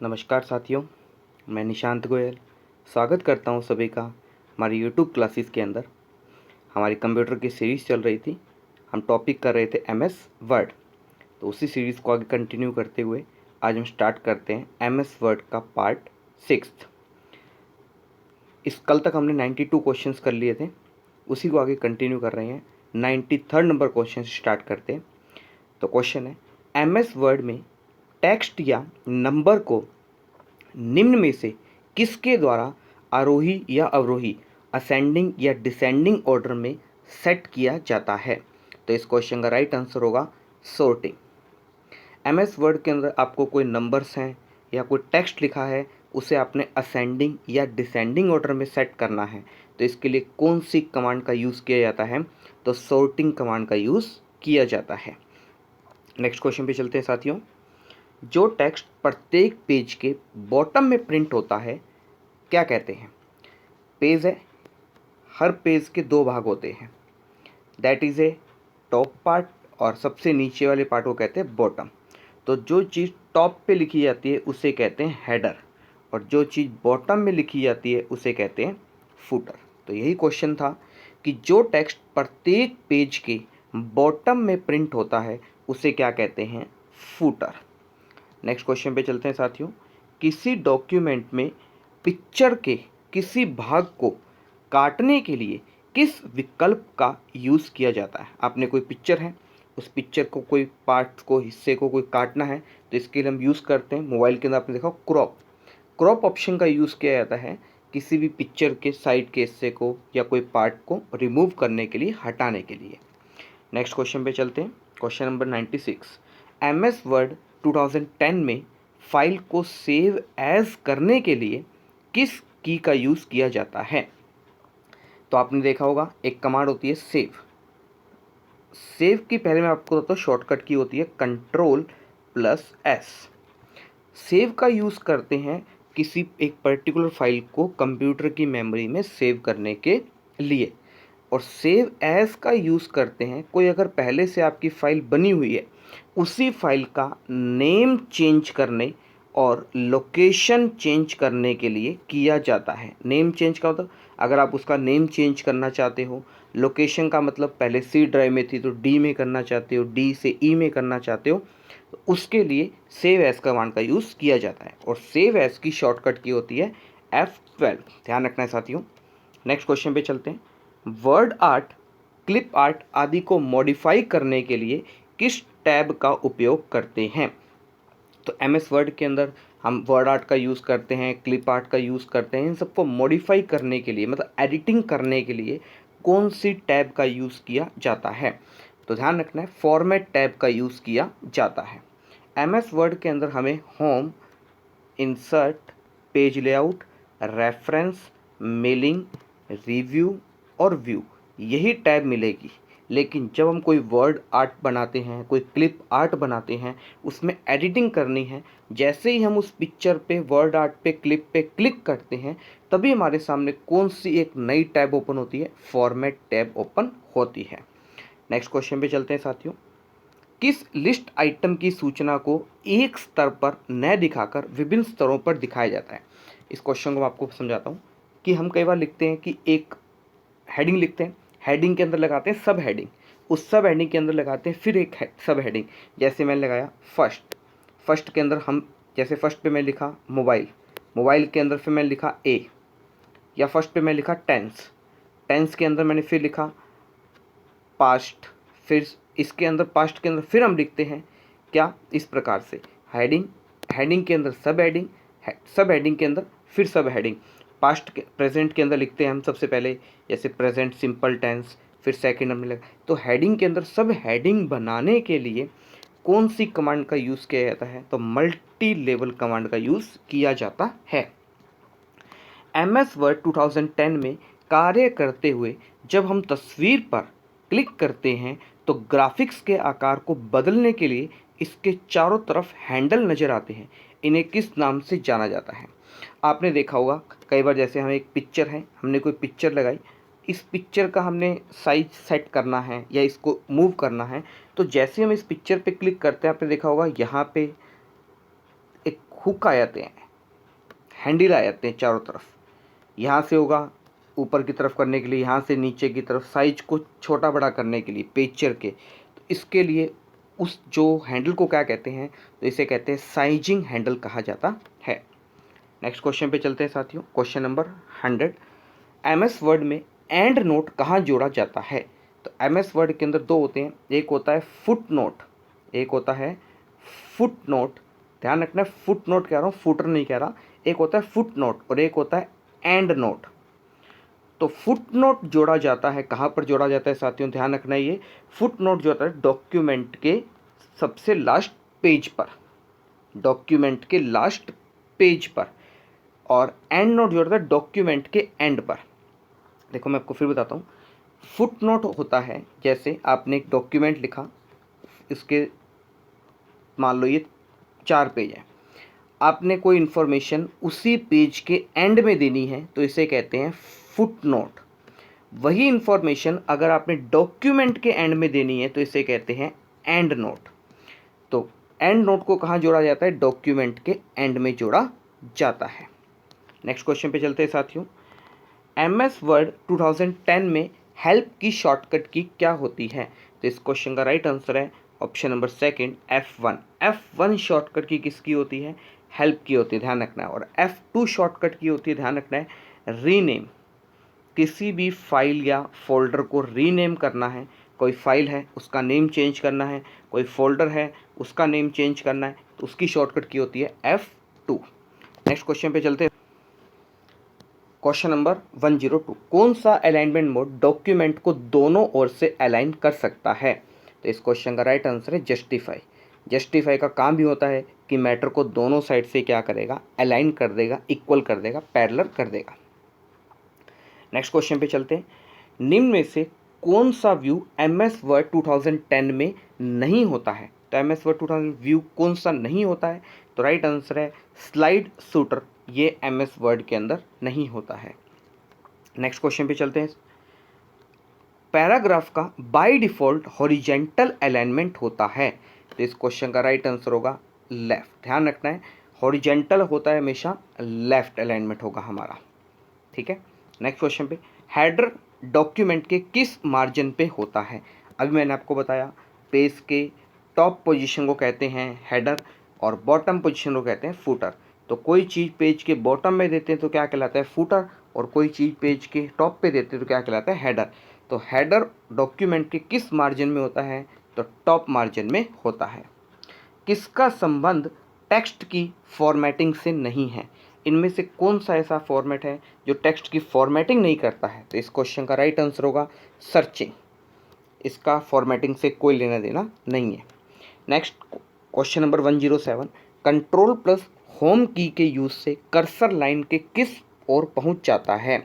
नमस्कार साथियों, मैं निशांत गोयल स्वागत करता हूं सभी का हमारी यूट्यूब क्लासेस के अंदर। हमारी कंप्यूटर की सीरीज़ चल रही थी, हम टॉपिक कर रहे थे एमएस वर्ड। तो उसी सीरीज़ को आगे कंटिन्यू करते हुए आज हम स्टार्ट करते हैं एमएस वर्ड का पार्ट 6। इस कल तक हमने 92 क्वेश्चंस कर लिए थे, उसी को आगे कंटिन्यू कर रहे हैं। 93rd नंबर क्वेश्चन स्टार्ट करते हैं। तो क्वेश्चन है, एमएस वर्ड में टेक्स्ट या नंबर को निम्न में से किसके द्वारा आरोही या अवरोही असेंडिंग या डिसेंडिंग ऑर्डर में सेट किया जाता है? तो इस क्वेश्चन का राइट आंसर होगा सॉर्टिंग। एमएस वर्ड के अंदर आपको कोई नंबर्स हैं या कोई टेक्स्ट लिखा है, उसे आपने असेंडिंग या डिसेंडिंग ऑर्डर में सेट करना है। तो इसके लिए कौन सी कमांड का यूज़ किया जाता है? तो सॉर्टिंग कमांड का यूज़ किया जाता है। नेक्स्ट क्वेश्चन पे चलते हैं साथियों। जो टेक्स्ट प्रत्येक पेज के बॉटम में प्रिंट होता है क्या कहते हैं? पेज है, हर पेज के दो भाग होते हैं, that is a top part, और सबसे नीचे वाले पार्ट को कहते हैं बॉटम। तो जो चीज़ टॉप पे लिखी जाती है उसे कहते हैं हेडर, और जो चीज़ बॉटम में लिखी जाती है उसे कहते हैं फुटर। तो यही क्वेश्चन था कि जो टेक्स्ट प्रत्येक पेज के बॉटम में प्रिंट होता है उसे क्या कहते हैं? फुटर। नेक्स्ट क्वेश्चन पे चलते हैं साथियों। किसी डॉक्यूमेंट में पिक्चर के किसी भाग को काटने के लिए किस विकल्प का यूज़ किया जाता है? आपने कोई पिक्चर है, उस पिक्चर को कोई पार्ट को, हिस्से को कोई काटना है, तो इसके लिए हम यूज़ करते हैं, मोबाइल के अंदर आपने देखा क्रॉप ऑप्शन का यूज़ किया जाता है किसी भी पिक्चर के साइड के हिस्से को या कोई पार्ट को रिमूव करने के लिए, हटाने के लिए। नेक्स्ट क्वेश्चन पे चलते हैं। Question number 96। एमएस वर्ड 2010 में फाइल को सेव एज करने के लिए किस की का यूज़ किया जाता है? तो आपने देखा होगा एक कमांड होती है सेव। सेव की पहले मैं आपको बताता हूँ शॉर्टकट की होती है Ctrl+S। सेव का यूज़ करते हैं किसी एक पर्टिकुलर फाइल को कंप्यूटर की मेमोरी में सेव करने के लिए, और सेव एज का यूज़ करते हैं कोई अगर पहले से आपकी फ़ाइल बनी हुई है उसी फाइल का नेम चेंज करने और लोकेशन चेंज करने के लिए किया जाता है। नेम चेंज का मतलब अगर आप उसका नेम चेंज करना चाहते हो, लोकेशन का मतलब पहले सी ड्राइव में थी तो डी में करना चाहते हो, डी से ई में करना चाहते हो, तो उसके लिए सेव एज कमांड का यूज़ किया जाता है, और सेव एज की शॉर्टकट की होती है F12। ध्यान रखना है साथियों। नेक्स्ट क्वेश्चन पे चलते हैं। वर्ड आर्ट, क्लिप आर्ट आदि को मॉडिफाई करने के लिए किस टैब का उपयोग करते हैं? तो एमएस वर्ड के अंदर हम वर्ड आर्ट का यूज़ करते हैं, क्लिप आर्ट का यूज़ करते हैं। इन सबको मॉडिफाई करने के लिए, मतलब एडिटिंग करने के लिए कौन सी टैब का यूज़ किया जाता है? तो ध्यान रखना है फॉर्मेट टैब का यूज़ किया जाता है। एमएस वर्ड के अंदर हमें home, insert, page layout, reference, mailing, review और व्यू, यही टैब मिलेगी। लेकिन जब हम कोई वर्ड आर्ट बनाते हैं, कोई क्लिप आर्ट बनाते हैं, उसमें एडिटिंग करनी है, जैसे ही हम उस पिक्चर पे, वर्ड आर्ट पे, क्लिप पे क्लिक करते हैं, तभी हमारे सामने कौन सी एक नई टैब ओपन होती है? फॉर्मेट टैब ओपन होती है। नेक्स्ट क्वेश्चन पे चलते हैं साथियों। किस लिस्ट आइटम की सूचना को एक स्तर पर न दिखाकर विभिन्न स्तरों पर दिखाया जाता है? इस क्वेश्चन को मैं आपको समझाता हूँ कि हम कई बार लिखते हैं कि एक हेडिंग लिखते हैं, हेडिंग के अंदर लगाते हैं सब हेडिंग, उस सब हेडिंग के अंदर लगाते हैं फिर एक सब हेडिंग। जैसे मैंने लगाया फर्स्ट, फर्स्ट के अंदर हम, जैसे फर्स्ट पे मैं लिखा मोबाइल, मोबाइल के अंदर फिर मैंने लिखा ए, या फर्स्ट पे मैं लिखा टेंस, टेंस के अंदर मैंने फिर लिखा पास्ट, फिर इसके अंदर पास्ट के अंदर फिर हम लिखते हैं क्या? इस प्रकार से हेडिंग, हेडिंग के अंदर सब हेडिंग, सब हेडिंग के अंदर फिर सब हेडिंग। पास्ट के, प्रेजेंट के अंदर लिखते हैं हम सबसे पहले, जैसे प्रेजेंट सिंपल टेंस, फिर सेकंड हमने लगा। तो हेडिंग के अंदर सब हेडिंग बनाने के लिए कौन सी कमांड का यूज़ किया जाता है? तो मल्टी लेवल कमांड का यूज़ किया जाता है। एमएस वर्ड 2010 में कार्य करते हुए जब हम तस्वीर पर क्लिक करते हैं तो ग्राफिक्स के आकार को बदलने के लिए इसके चारों तरफ हैंडल नज़र आते हैं, इन्हें किस नाम से जाना जाता है? आपने देखा होगा कई बार, जैसे हमें एक पिक्चर है, हमने कोई पिक्चर लगाई, इस पिक्चर का हमने साइज सेट करना है या इसको मूव करना है, तो जैसे हम इस पिक्चर पे क्लिक करते हैं, आपने देखा होगा यहाँ पे एक हुक आ जाते हैं, हैंडल आ जाते हैं चारों तरफ। यहाँ से होगा ऊपर की तरफ करने के लिए, यहाँ से नीचे की तरफ साइज को छोटा बड़ा करने के लिए पेचर के। तो इसके लिए उस जो हैंडल को क्या कहते हैं, तो इसे कहते हैं साइजिंग हैंडल कहा जाता है। नेक्स्ट क्वेश्चन पे चलते हैं साथियों, क्वेश्चन नंबर 100। एमएस वर्ड में एंड नोट कहाँ जोड़ा जाता है? तो एमएस वर्ड के अंदर दो होते हैं, एक होता है फुट नोट, एक होता है फुट नोट। ध्यान रखना है, फुट नोट कह रहा हूँ, फुटर नहीं कह रहा। एक होता है फुट नोट और एक होता है एंड नोट। तो फुट नोट जोड़ा जाता है, कहाँ पर जोड़ा जाता है साथियों, ध्यान रखना है। ये फुट नोट जो होता है डॉक्यूमेंट के सबसे लास्ट पेज पर, डॉक्यूमेंट के लास्ट पेज पर, और एंड नोट जो होता है डॉक्यूमेंट के एंड पर। देखो मैं आपको फिर बताता हूँ। फुट नोट होता है जैसे आपने एक डॉक्यूमेंट लिखा, इसके मान लो ये 4 पेज है, आपने कोई इन्फॉर्मेशन उसी पेज के एंड में देनी है तो इसे कहते हैं फुट नोट। वही इन्फॉर्मेशन अगर आपने डॉक्यूमेंट के एंड में देनी है तो इसे कहते हैं एंड नोट। तो एंड नोट को कहाँ जोड़ा जाता है? डॉक्यूमेंट के एंड में जोड़ा जाता है। नेक्स्ट क्वेश्चन पे चलते हैं साथियों। एमएस वर्ड 2010 में हेल्प की शॉर्टकट की क्या होती है? तो इस क्वेश्चन का राइट आंसर है option number second, F1। F1 shortcut की किसकी होती है? हेल्प की होती है, ध्यान रखना है। और F2 शॉर्टकट की होती है, ध्यान रखना है, रीनेम। किसी भी फाइल या फोल्डर को रीनेम करना है, कोई फाइल है उसका नेम चेंज करना है, कोई फोल्डर है उसका नेम चेंज करना है, तो उसकी शॉर्टकट की होती है F2। नेक्स्ट क्वेश्चन पे चलते हैं, क्वेश्चन नंबर 102। कौन सा अलाइनमेंट मोड डॉक्यूमेंट को दोनों ओर से अलाइन कर सकता है? तो इस क्वेश्चन का राइट आंसर है जस्टिफाई। जस्टिफाई का काम भी होता है कि मैटर को दोनों साइड से क्या करेगा? अलाइन कर देगा, इक्वल कर देगा, पैरेलल कर देगा। नेक्स्ट क्वेश्चन पे चलते हैं। निम्न में से कौन सा व्यू एमएस वर्ड 2010 में नहीं होता है? तो एमएस वर्ड 2000 व्यू कौन सा नहीं होता है? तो राइट आंसर है स्लाइड शूटर। ये एमएस वर्ड के अंदर नहीं होता है। नेक्स्ट क्वेश्चन पे चलते हैं। पैराग्राफ का बाय डिफॉल्ट हॉरिजेंटल अलाइनमेंट होता है, तो इस क्वेश्चन का राइट आंसर होगा लेफ्ट। ध्यान रखना है, हॉरिजेंटल होता है हमेशा, लेफ्ट अलाइनमेंट होगा हमारा। ठीक है। नेक्स्ट क्वेश्चन पे, हेडर डॉक्यूमेंट के किस मार्जिन पे होता है? अभी मैंने आपको बताया पेज के टॉप पोजीशन को कहते हैं हेडर और बॉटम पोजीशन को कहते हैं फुटर। तो कोई चीज़ पेज के बॉटम में देते हैं तो क्या कहलाता है? फुटर। और कोई चीज़ पेज के टॉप पे देते हैं तो क्या कहलाता है? हेडर। तो हेडर डॉक्यूमेंट के किस मार्जिन में होता है? तो टॉप मार्जिन में होता है। किसका संबंध टेक्स्ट की फॉर्मेटिंग से नहीं है? इनमें से कौन सा ऐसा फॉर्मेट है जो टेक्स्ट की फॉर्मेटिंग नहीं करता है? तो इस क्वेश्चन का राइट आंसर होगा सर्चिंग। इसका फॉर्मेटिंग से कोई लेना देना नहीं है। Next question number 107। Control plus home की के यूज़ से कर्सर लाइन के किस ओर पहुंच जाता है?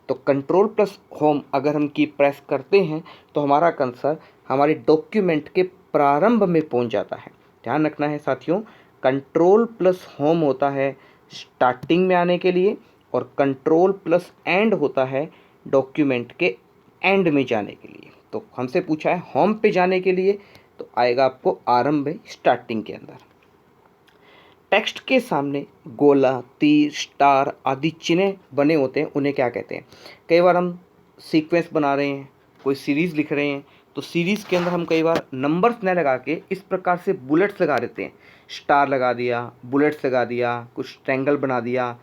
तो कंट्रोल प्लस होम अगर हम की प्रेस करते हैं तो हमारा कर्सर हमारे डॉक्यूमेंट के प्रारंभ में पहुंच जाता है। ध्यान रखना है साथियों, कंट्रोल प्लस होम होता है स्टार्टिंग में आने के लिए और कंट्रोल प्लस एंड होता है डॉक्यूमेंट के एंड में जाने के लिए। तो हमसे पूछा है होम पे जाने के लिए, तो आएगा आपको आरंभ में, स्टार्टिंग के अंदर। टेक्स्ट के सामने गोला, तीर, स्टार आदि चिन्ह बने होते हैं, उन्हें क्या कहते हैं? कई बार हम सीक्वेंस बना रहे हैं, कोई सीरीज़ लिख रहे हैं, तो सीरीज़ के अंदर हम कई बार नंबर्स न लगा के इस प्रकार से बुलेट्स लगा देते हैं। स्टार लगा दिया, बुलेट्स लगा दिया, कुछ ट्रैंगल बना दिया,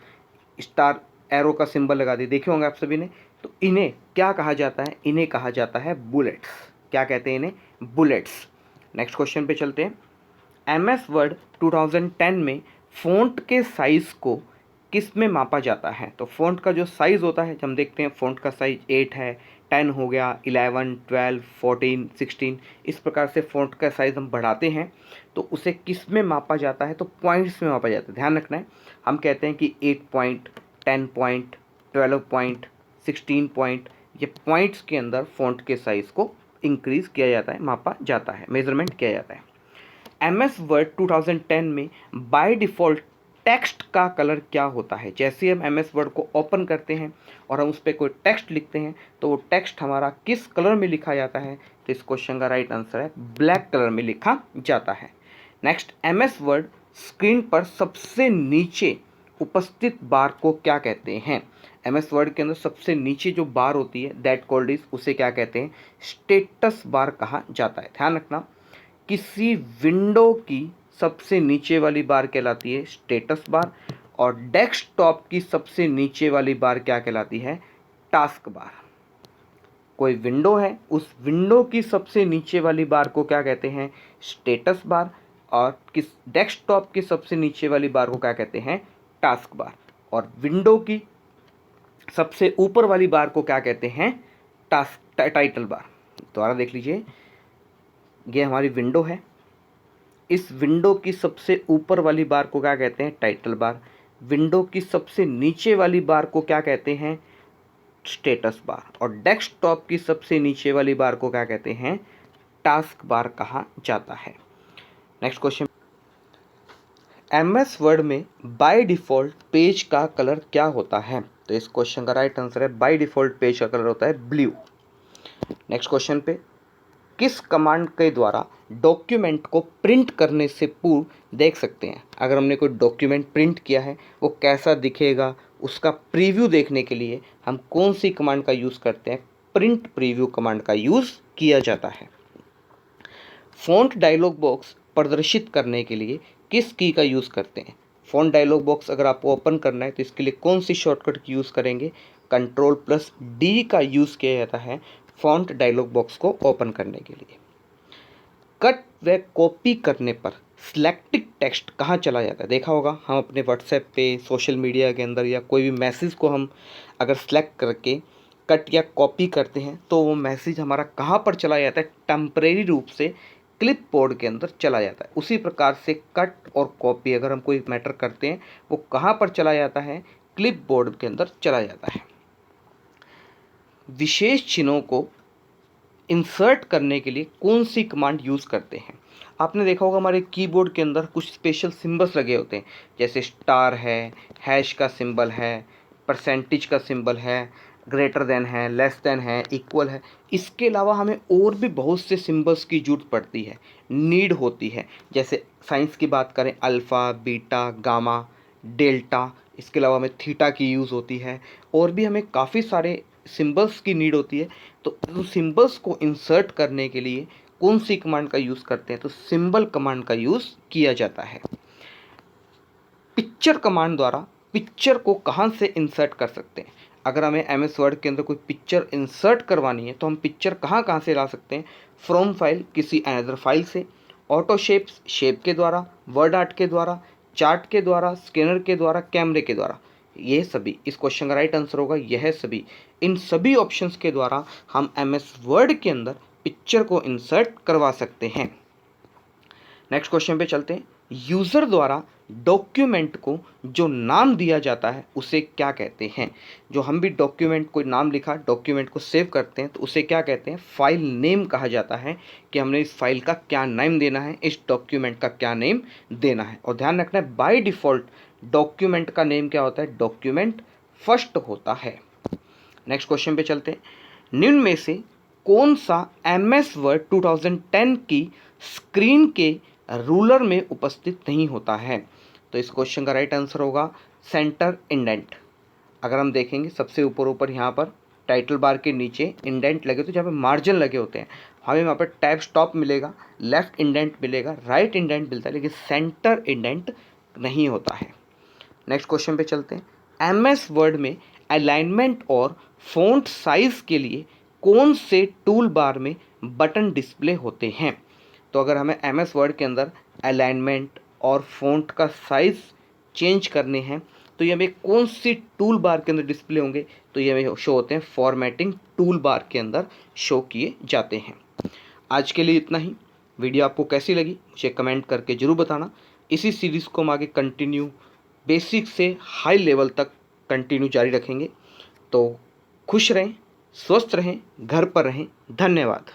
स्टार एरो का सिंबल लगा दिया, देखे होंगे आप सभी ने। तो इन्हें क्या कहा जाता है? इन्हें कहा जाता है बुलेट्स। क्या कहते हैं इन्हें? बुलेट्स। नेक्स्ट क्वेश्चन पे चलते हैं। एमएस वर्ड 2010 में फ़ॉन्ट के साइज़ को किस में मापा जाता है? तो फ़ॉन्ट का जो साइज़ होता है, हम देखते हैं फ़ॉन्ट का साइज़ 8 है, 10 हो गया, 11, 12, 14, 16, इस प्रकार से फ़ॉन्ट का साइज़ हम बढ़ाते हैं तो उसे किस में मापा जाता है? तो पॉइंट्स में मापा जाता है। ध्यान रखना है, हम कहते हैं कि 8 पॉइंट, 10 पॉइंट, 12 पॉइंट, 16 पॉइंट, ये पॉइंट्स के अंदर फ़ॉन्ट के साइज़ को इंक्रीज़ किया जाता है, मापा जाता है, मेजरमेंट किया जाता है। एमएस वर्ड 2010 में बाय डिफ़ॉल्ट टेक्स्ट का कलर क्या होता है? जैसे हम एमएस वर्ड को ओपन करते हैं और हम उस पर कोई टेक्स्ट लिखते हैं तो वो टेक्स्ट हमारा किस कलर में लिखा जाता है? तो इस क्वेश्चन का राइट आंसर है ब्लैक कलर में लिखा जाता है। नेक्स्ट, एमएस वर्ड स्क्रीन पर सबसे नीचे उपस्थित बार को क्या कहते हैं? एमएस वर्ड के अंदर सबसे नीचे जो बार होती है दैट कॉल्ड इज, उसे क्या कहते हैं? स्टेटस बार कहा जाता है। ध्यान रखना, किसी विंडो की सबसे नीचे वाली बार कहलाती है स्टेटस बार, और डेस्कटॉप की सबसे नीचे वाली बार क्या कहलाती है? Task bar. कोई विंडो है, उस विंडो की सबसे नीचे वाली बार को क्या कहते हैं? स्टेटस बार, और किस डेस्कटॉप की सबसे नीचे वाली बार को क्या कहते हैं? Task bar. और विंडो की सबसे ऊपर वाली बार को क्या कहते हैं? Title bar. दोबारा देख लीजिए, ये हमारी विंडो है, इस विंडो की सबसे ऊपर वाली बार को क्या कहते हैं? Title bar. विंडो की सबसे नीचे वाली बार को क्या कहते हैं? Status bar. और डेस्कटॉप की सबसे नीचे वाली बार को क्या कहते हैं? टास्क बार कहा जाता है। नेक्स्ट क्वेश्चन, एमएस वर्ड में बाय डिफ़ॉल्ट पेज का कलर क्या होता है? तो इस क्वेश्चन का राइट आंसर है बाय डिफ़ॉल्ट पेज का कलर होता है ब्लू। नेक्स्ट क्वेश्चन पे, किस कमांड के द्वारा डॉक्यूमेंट को प्रिंट करने से पूर्व देख सकते हैं? अगर हमने कोई डॉक्यूमेंट प्रिंट किया है वो कैसा दिखेगा, उसका प्रीव्यू देखने के लिए हम कौन सी कमांड का यूज़ करते हैं? प्रिंट प्रीव्यू कमांड का यूज़ किया जाता है। फ़ॉन्ट डायलॉग बॉक्स प्रदर्शित करने के लिए किस की का यूज़ करते हैं? फ़ॉन्ट डायलॉग बॉक्स अगर आपको ओपन करना है तो इसके लिए कौन सी शॉर्टकट की यूज़ करेंगे? Ctrl+D का यूज़ किया जाता है फ़ॉन्ट डायलॉग बॉक्स को ओपन करने के लिए। कट व कॉपी करने पर सिलेक्टेड टेक्स्ट कहाँ चला जाता है? देखा होगा, हम अपने व्हाट्सएप पे, सोशल मीडिया के अंदर या कोई भी मैसेज को हम अगर सेलेक्ट करके कट या कॉपी करते हैं तो वो मैसेज हमारा कहाँ पर चला जाता है? टेम्परेरी रूप से क्लिप बोर्ड के अंदर चला जाता है। उसी प्रकार से कट और कॉपी अगर हम कोई मैटर करते हैं वो कहाँ पर चला जाता है? क्लिप बोर्ड के अंदर चला जाता है। विशेष चिन्हों को इंसर्ट करने के लिए कौन सी कमांड यूज़ करते हैं? आपने देखा होगा हमारे कीबोर्ड के अंदर कुछ स्पेशल सिंबल्स लगे होते हैं, जैसे स्टार है, हैश का सिंबल है, परसेंटेज का सिंबल है, ग्रेटर देन है, लेस देन है, इक्वल है। इसके अलावा हमें और भी बहुत से सिंबल्स की जरूरत पड़ती है, नीड होती है। जैसे साइंस की बात करें, अल्फ़ा, बीटा, गामा, डेल्टा, इसके अलावा हमें थीटा की यूज़ होती है, और भी हमें काफ़ी सारे सिंबल्स की नीड होती है। तो उन सिंबल्स को इंसर्ट करने के लिए कौन सी कमांड का यूज़ करते हैं? तो सिंबल कमांड का यूज़ किया जाता है। पिक्चर कमांड द्वारा पिक्चर को कहाँ से इंसर्ट कर सकते हैं? अगर हमें एमएस वर्ड के अंदर कोई पिक्चर इंसर्ट करवानी है तो हम पिक्चर कहाँ कहाँ से ला सकते हैं? फ्रॉम फाइल, किसी अनदर फाइल से, ऑटो शेप्स, शेप के द्वारा, वर्ड आर्ट के द्वारा, चार्ट के द्वारा, स्कैनर के द्वारा, कैमरे के द्वारा। ये सभी, इस क्वेश्चन का राइट आंसर होगा यह सभी। इन सभी ऑप्शंस के द्वारा हम एमएस वर्ड के अंदर पिक्चर को इंसर्ट करवा सकते हैं। नेक्स्ट क्वेश्चन पे चलते हैं। यूज़र द्वारा डॉक्यूमेंट को जो नाम दिया जाता है उसे क्या कहते हैं? जो हम भी डॉक्यूमेंट कोई नाम लिखा, डॉक्यूमेंट को सेव करते हैं तो उसे क्या कहते हैं? फाइल नेम कहा जाता है, कि हमने इस फाइल का क्या नेम देना है, इस डॉक्यूमेंट का क्या नेम देना है। और ध्यान रखना है, बाय डिफ़ॉल्ट डॉक्यूमेंट का नेम क्या होता है? डॉक्यूमेंट फर्स्ट होता है। नेक्स्ट क्वेश्चन पे चलते हैं। निम्न में से कौन सा एमएस वर्ड 2010 की स्क्रीन के रूलर में उपस्थित नहीं होता है? तो इस क्वेश्चन का राइट आंसर होगा सेंटर इंडेंट। अगर हम देखेंगे सबसे ऊपर यहाँ पर टाइटल बार के नीचे इंडेंट लगे, तो जहाँ पे मार्जिन लगे होते हैं, हमें वहाँ पर टैब स्टॉप मिलेगा, लेफ्ट इंडेंट मिलेगा, राइट इंडेंट मिलता है, लेकिन सेंटर इंडेंट नहीं होता है। नेक्स्ट क्वेश्चन पे चलते हैं। एमएस वर्ड में अलाइनमेंट और फ़ॉन्ट साइज़ के लिए कौन से टूल बार में बटन डिस्प्ले होते हैं? तो अगर हमें एमएस वर्ड के अंदर अलाइनमेंट और फ़ॉन्ट का साइज़ चेंज करने हैं तो ये हमें कौन सी टूल बार के अंदर डिस्प्ले होंगे? तो ये हमें शो होते हैं फॉर्मेटिंग टूल बार के अंदर शो किए जाते हैं। आज के लिए इतना ही। वीडियो आपको कैसी लगी मुझे कमेंट करके ज़रूर बताना। इसी सीरीज़ को हम आगे कंटिन्यू बेसिक से हाई लेवल तक कंटिन्यू जारी रखेंगे। तो खुश रहें, स्वस्थ रहें, घर पर रहें। धन्यवाद।